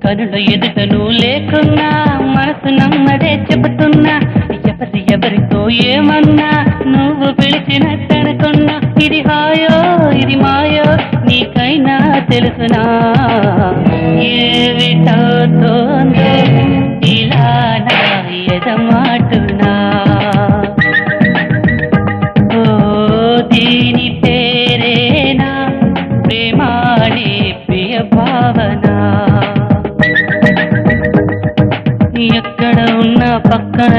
కనుల ఎదుట నువ్వు లేకున్నా మనసు నమ్మదే చెబుతున్నా ఎవరితో ఏమన్నా నువ్వు పిలిచినట్టనుకున్నా ఇది హాయో ఇది మాయో నీకైనా తెలుసునా ఏమిటవుతోందో ఇలా నా ఎదమాటునా ఓ దీని పేరేనా ప్రేమాడే ప్రియ భావన ఎక్కడ ఉన్నా పక్కన